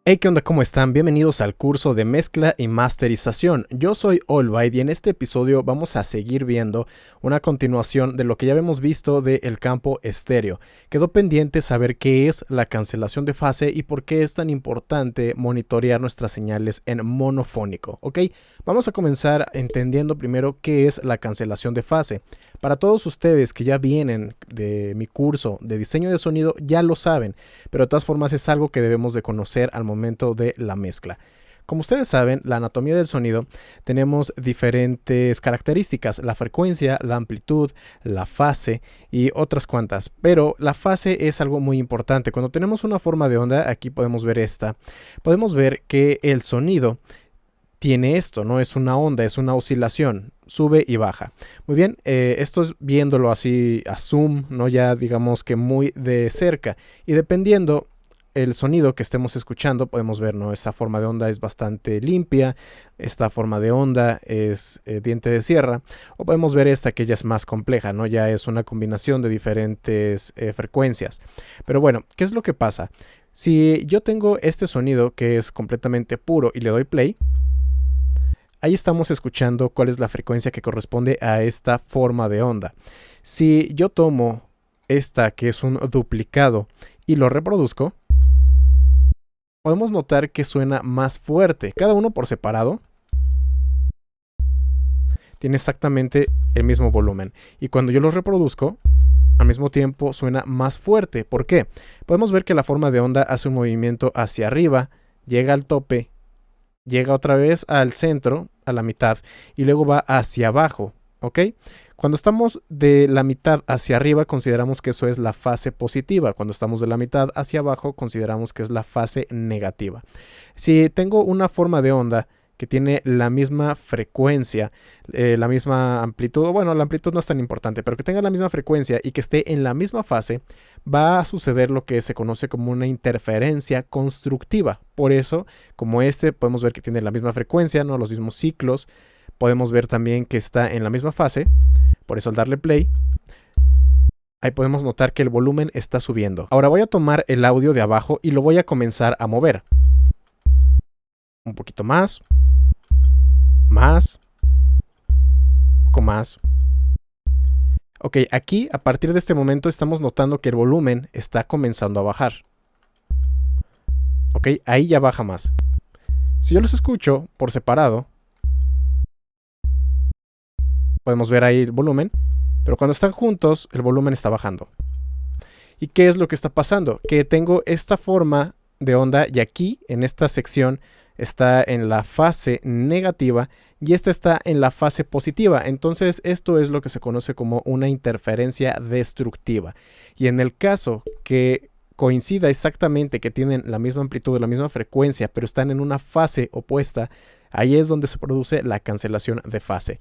Hey, ¿qué onda? ¿Cómo están? Bienvenidos al curso de mezcla y masterización. Yo soy Allbyte y en este episodio vamos a seguir viendo una continuación de lo que ya habíamos visto del campo estéreo. Quedó pendiente saber qué es la cancelación de fase y por qué es tan importante monitorear nuestras señales en monofónico, ¿ok? Vamos a comenzar entendiendo primero qué es la cancelación de fase. Para todos ustedes que ya vienen de mi curso de diseño de sonido ya lo saben, pero de todas formas es algo que debemos de conocer al momento de la mezcla. Como ustedes saben, la anatomía del sonido tenemos diferentes características, la frecuencia, la amplitud, la fase y otras cuantas, pero la fase es algo muy importante. Cuando tenemos una forma de onda, aquí podemos ver esta, podemos ver que el sonido tiene esto, no es una onda, es una oscilación, sube y baja. Muy bien, esto es viéndolo así a zoom, no ya digamos que muy de cerca, y dependiendo el sonido que estemos escuchando, podemos ver, ¿no? Esta forma de onda es bastante limpia, esta forma de onda es diente de sierra, o podemos ver esta que ya es más compleja, ¿no? Ya es una combinación de diferentes frecuencias. Pero bueno, ¿qué es lo que pasa? Si yo tengo este sonido que es completamente puro y le doy play, ahí estamos escuchando cuál es la frecuencia que corresponde a esta forma de onda. Si yo tomo esta que es un duplicado y lo reproduzco, podemos notar que suena más fuerte. Cada uno por separado tiene exactamente el mismo volumen. Y cuando yo los reproduzco, al mismo tiempo suena más fuerte. ¿Por qué? Podemos ver que la forma de onda hace un movimiento hacia arriba, llega al tope, llega otra vez al centro, a la mitad, y luego va hacia abajo, ¿ok? Cuando estamos de la mitad hacia arriba, consideramos que eso es la fase positiva. Cuando estamos de la mitad hacia abajo, consideramos que es la fase negativa. Si tengo una forma de onda que tiene la misma frecuencia, la misma amplitud, bueno, la amplitud no es tan importante, pero que tenga la misma frecuencia y que esté en la misma fase, va a suceder lo que se conoce como una interferencia constructiva. Por eso, como podemos ver que tiene la misma frecuencia, ¿no? Los mismos ciclos, podemos ver también que está en la misma fase, por eso al darle play, ahí podemos notar que el volumen está subiendo. Ahora voy a tomar el audio de abajo y lo voy a comenzar a mover. Un poquito más, un poco más. Ok, aquí a partir de este momento estamos notando que el volumen está comenzando a bajar. Ok, ahí ya baja más. Si yo los escucho por separado, podemos ver ahí el volumen, pero cuando están juntos el volumen está bajando. ¿Y qué es lo que está pasando? Que tengo esta forma de onda y aquí en esta sección está en la fase negativa y esta está en la fase positiva. Entonces esto es lo que se conoce como una interferencia destructiva. Y en el caso que coincida exactamente que tienen la misma amplitud, la misma frecuencia, pero están en una fase opuesta, ahí es donde se produce la cancelación de fase.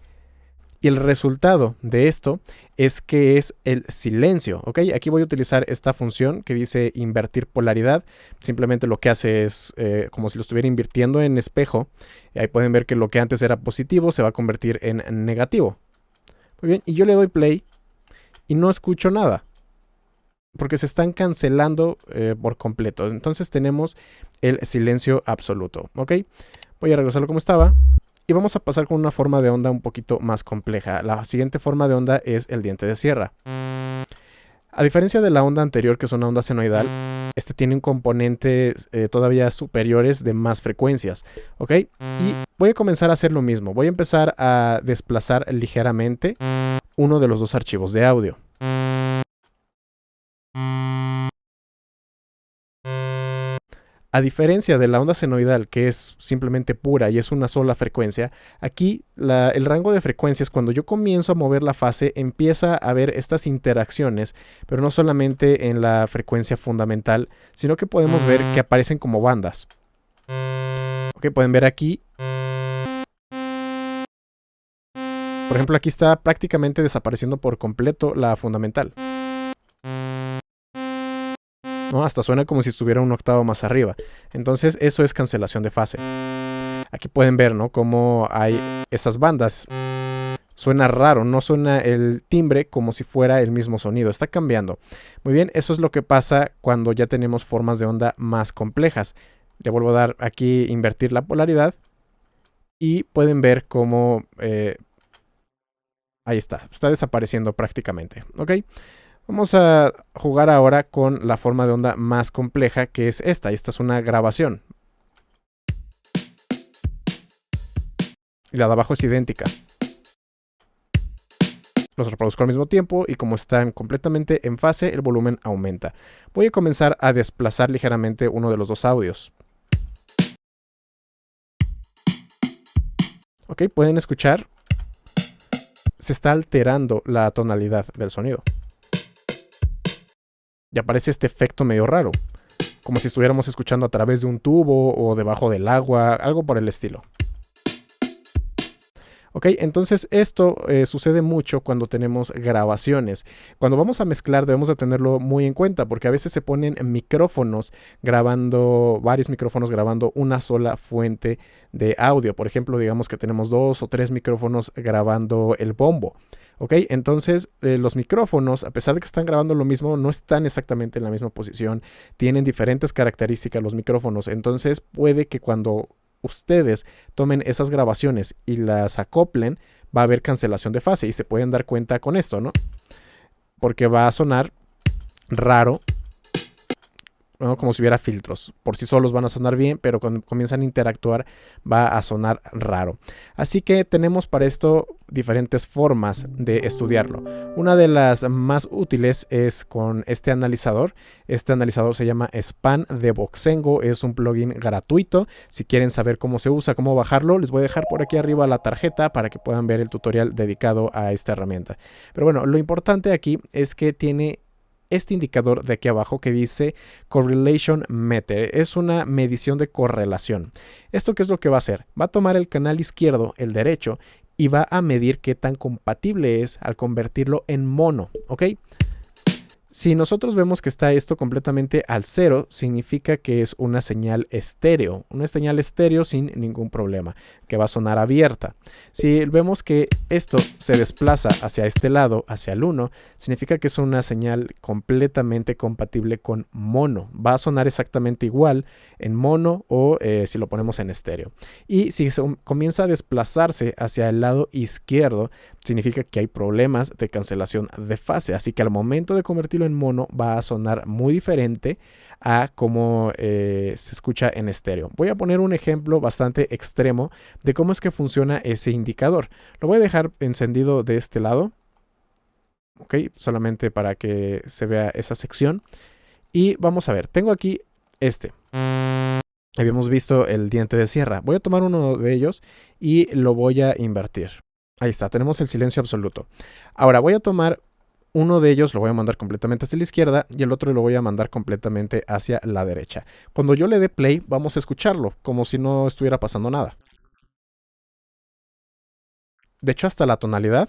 Y el resultado de esto es que es el silencio, ¿ok? Aquí voy a utilizar esta función que dice invertir polaridad. Simplemente lo que hace es como si lo estuviera invirtiendo en espejo. Ahí pueden ver que lo que antes era positivo se va a convertir en negativo. Muy bien, y yo le doy play y no escucho nada, porque se están cancelando por completo. Entonces tenemos el silencio absoluto, ¿ok? Voy a regresarlo como estaba. Y vamos a pasar con una forma de onda un poquito más compleja. La siguiente forma de onda es el diente de sierra. A diferencia de la onda anterior, que es una onda senoidal, este tiene un componente todavía superiores de más frecuencias, ¿ok? Y voy a comenzar a hacer lo mismo. Voy a empezar a desplazar ligeramente uno de los dos archivos de audio. A diferencia de la onda senoidal, que es simplemente pura y es una sola frecuencia, aquí el rango de frecuencias, cuando yo comienzo a mover la fase, empieza a haber estas interacciones, pero no solamente en la frecuencia fundamental, sino que podemos ver que aparecen como bandas. Ok, pueden ver aquí. Por ejemplo, aquí está prácticamente desapareciendo por completo la fundamental, ¿no? Hasta suena como si estuviera un octavo más arriba. Entonces eso es cancelación de fase. Aquí pueden ver, ¿no? Cómo hay esas bandas. Suena raro, no suena el timbre como si fuera el mismo sonido, está cambiando. Muy bien, eso es lo que pasa cuando ya tenemos formas de onda más complejas. Le vuelvo a dar aquí invertir la polaridad y pueden ver cómo ahí está desapareciendo prácticamente, ¿ok? Vamos a jugar ahora con la forma de onda más compleja, que es esta. Esta es una grabación. Y la de abajo es idéntica. Los reproduzco al mismo tiempo y como están completamente en fase, el volumen aumenta. Voy a comenzar a desplazar ligeramente uno de los dos audios. Ok, pueden escuchar. Se está alterando la tonalidad del sonido. Y aparece este efecto medio raro, como si estuviéramos escuchando a través de un tubo o debajo del agua, algo por el estilo. Ok, entonces esto sucede mucho cuando tenemos grabaciones. Cuando vamos a mezclar debemos de tenerlo muy en cuenta porque a veces se ponen micrófonos grabando, varios micrófonos grabando una sola fuente de audio. Por ejemplo, digamos que tenemos 2 o 3 micrófonos grabando el bombo. Ok, entonces los micrófonos, a pesar de que están grabando lo mismo, no están exactamente en la misma posición. Tienen diferentes características los micrófonos. Entonces puede que cuando ustedes tomen esas grabaciones y las acoplen, va a haber cancelación de fase y se pueden dar cuenta con esto, ¿no? Porque va a sonar raro, ¿no? Como si hubiera filtros. Por sí solos van a sonar bien, pero cuando comienzan a interactuar va a sonar raro. Así que tenemos para esto diferentes formas de estudiarlo. Una de las más útiles es con este analizador. Este analizador se llama Span de Voxengo. Es un plugin gratuito. Si quieren saber cómo se usa, cómo bajarlo, les voy a dejar por aquí arriba la tarjeta para que puedan ver el tutorial dedicado a esta herramienta. Pero bueno, lo importante aquí es que tiene este indicador de aquí abajo que dice Correlation Meter. Es una medición de correlación. ¿Esto qué es lo que va a hacer? Va a tomar el canal izquierdo, el derecho, y va a medir qué tan compatible es al convertirlo en mono, ¿ok? Si nosotros vemos que está esto completamente al 0, significa que es una señal estéreo. Una señal estéreo sin ningún problema, que va a sonar abierta. Si vemos que esto se desplaza hacia este lado, hacia el 1, significa que es una señal completamente compatible con mono. Va a sonar exactamente igual en mono o si lo ponemos en estéreo. Y si comienza a desplazarse hacia el lado izquierdo, significa que hay problemas de cancelación de fase. Así que al momento de convertirlo en mono va a sonar muy diferente a cómo se escucha en estéreo. Voy a poner un ejemplo bastante extremo de cómo es que funciona ese indicador. Lo voy a dejar encendido de este lado, ok, solamente para que se vea esa sección. Y vamos a ver, tengo aquí este. Habíamos visto el diente de sierra. Voy a tomar uno de ellos y lo voy a invertir. Ahí está, tenemos el silencio absoluto. Ahora voy a tomar uno de ellos, lo voy a mandar completamente hacia la izquierda y el otro lo voy a mandar completamente hacia la derecha. Cuando yo le dé play, vamos a escucharlo, como si no estuviera pasando nada. De hecho, hasta la tonalidad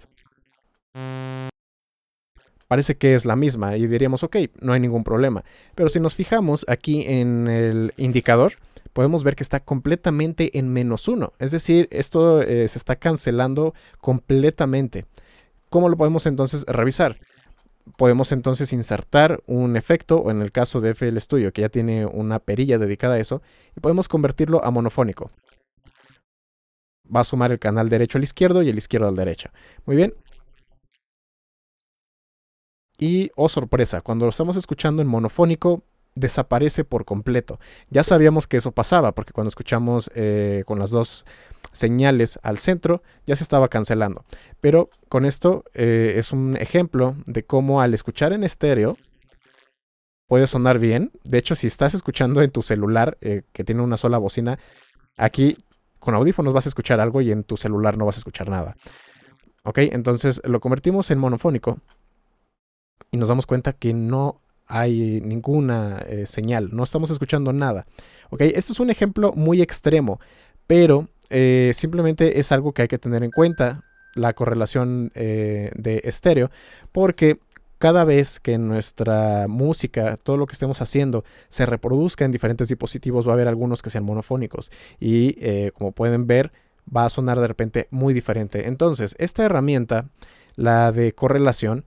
parece que es la misma y diríamos, ok, no hay ningún problema. Pero si nos fijamos aquí en el indicador, podemos ver que está completamente en -1. Es decir, esto se está cancelando completamente. ¿Cómo lo podemos entonces revisar? Podemos entonces insertar un efecto, o en el caso de FL Studio, que ya tiene una perilla dedicada a eso, y podemos convertirlo a monofónico. Va a sumar el canal derecho al izquierdo y el izquierdo al derecho. Muy bien. Y, oh sorpresa, cuando lo estamos escuchando en monofónico, desaparece por completo. Ya sabíamos que eso pasaba, porque cuando escuchamos con las dos señales al centro, ya se estaba cancelando. Pero con esto es un ejemplo de cómo al escuchar en estéreo puede sonar bien. De hecho, si estás escuchando en tu celular que tiene una sola bocina, aquí con audífonos vas a escuchar algo y en tu celular no vas a escuchar nada. Ok, entonces lo convertimos en monofónico y nos damos cuenta que no hay ninguna señal, no estamos escuchando nada. Ok, esto es un ejemplo muy extremo, pero simplemente es algo que hay que tener en cuenta, la correlación de estéreo, porque cada vez que nuestra música, todo lo que estemos haciendo, se reproduzca en diferentes dispositivos, va a haber algunos que sean monofónicos y como pueden ver, va a sonar de repente muy diferente. Entonces, esta herramienta, la de correlación,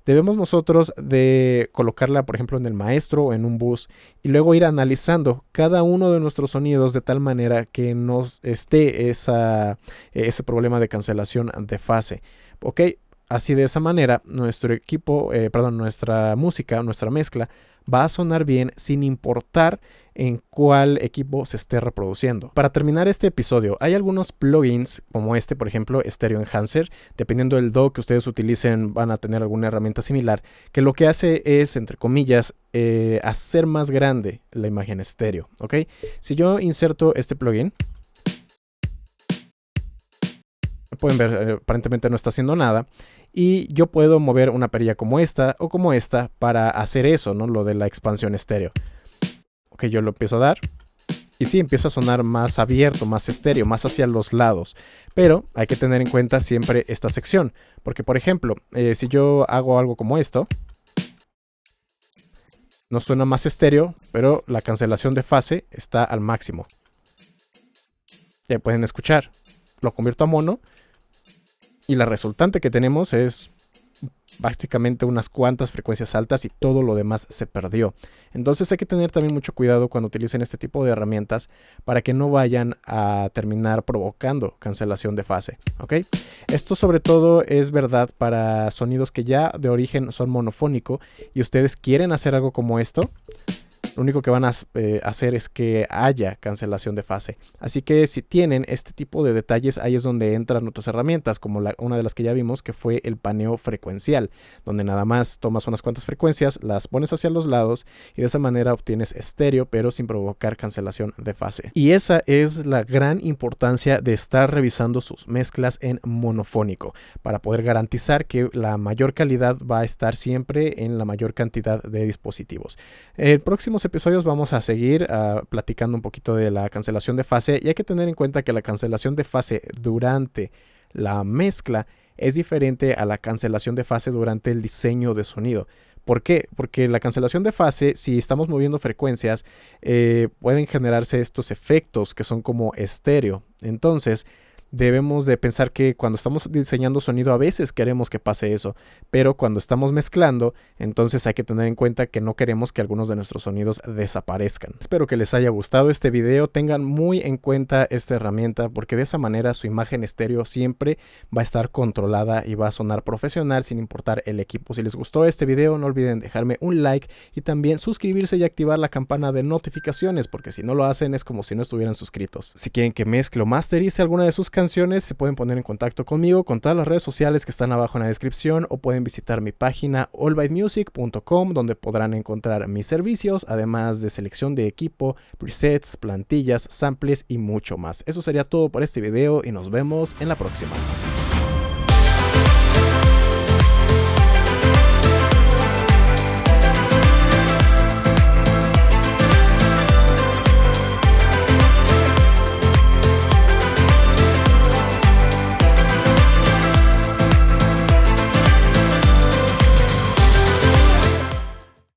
debemos nosotros de colocarla, por ejemplo, en el maestro o en un bus y luego ir analizando cada uno de nuestros sonidos de tal manera que nos esté ese problema de cancelación de fase. ¿Ok? Así de esa manera, nuestro equipo, nuestra música, nuestra mezcla, va a sonar bien sin importar en cuál equipo se esté reproduciendo. Para terminar este episodio, hay algunos plugins como este, por ejemplo, Stereo Enhancer. Dependiendo del DAW que ustedes utilicen, van a tener alguna herramienta similar, que lo que hace es, entre comillas, hacer más grande la imagen estéreo. ¿Ok? Si yo inserto este plugin, pueden ver, aparentemente no está haciendo nada. Y yo puedo mover una perilla como esta o como esta para hacer eso, ¿no? Lo de la expansión estéreo. Ok, yo lo empiezo a dar. Y sí, empieza a sonar más abierto, más estéreo, más hacia los lados. Pero hay que tener en cuenta siempre esta sección. Porque, por ejemplo, si yo hago algo como esto, no suena más estéreo, pero la cancelación de fase está al máximo. Ya pueden escuchar. Lo convierto a mono. Y la resultante que tenemos es básicamente unas cuantas frecuencias altas y todo lo demás se perdió. Entonces hay que tener también mucho cuidado cuando utilicen este tipo de herramientas para que no vayan a terminar provocando cancelación de fase. ¿Ok? Esto sobre todo es verdad para sonidos que ya de origen son monofónico y ustedes quieren hacer algo como esto. Lo único que van a hacer es que haya cancelación de fase. Así que si tienen este tipo de detalles, ahí es donde entran otras herramientas, como una de las que ya vimos, que fue el paneo frecuencial, donde nada más tomas unas cuantas frecuencias, las pones hacia los lados y de esa manera obtienes estéreo, pero sin provocar cancelación de fase. Y esa es la gran importancia de estar revisando sus mezclas en monofónico, para poder garantizar que la mayor calidad va a estar siempre en la mayor cantidad de dispositivos. El próximo episodios vamos a seguir platicando un poquito de la cancelación de fase y hay que tener en cuenta que la cancelación de fase durante la mezcla es diferente a la cancelación de fase durante el diseño de sonido. ¿Por qué? Porque la cancelación de fase, si estamos moviendo frecuencias, pueden generarse estos efectos que son como estéreo. Entonces, debemos de pensar que cuando estamos diseñando sonido a veces queremos que pase eso, pero cuando estamos mezclando, entonces hay que tener en cuenta que no queremos que algunos de nuestros sonidos desaparezcan. Espero que les haya gustado este video, tengan muy en cuenta esta herramienta porque de esa manera su imagen estéreo siempre va a estar controlada y va a sonar profesional sin importar el equipo. Si les gustó este video, no olviden dejarme un like y también suscribirse y activar la campana de notificaciones porque si no lo hacen es como si no estuvieran suscritos. Si quieren que mezcle o masterice alguna de sus canciones, se pueden poner en contacto conmigo con todas las redes sociales que están abajo en la descripción o pueden visitar mi página allbymusic.com donde podrán encontrar mis servicios, además de selección de equipo, presets, plantillas, samples y mucho más. Eso sería todo por este video y nos vemos en la próxima.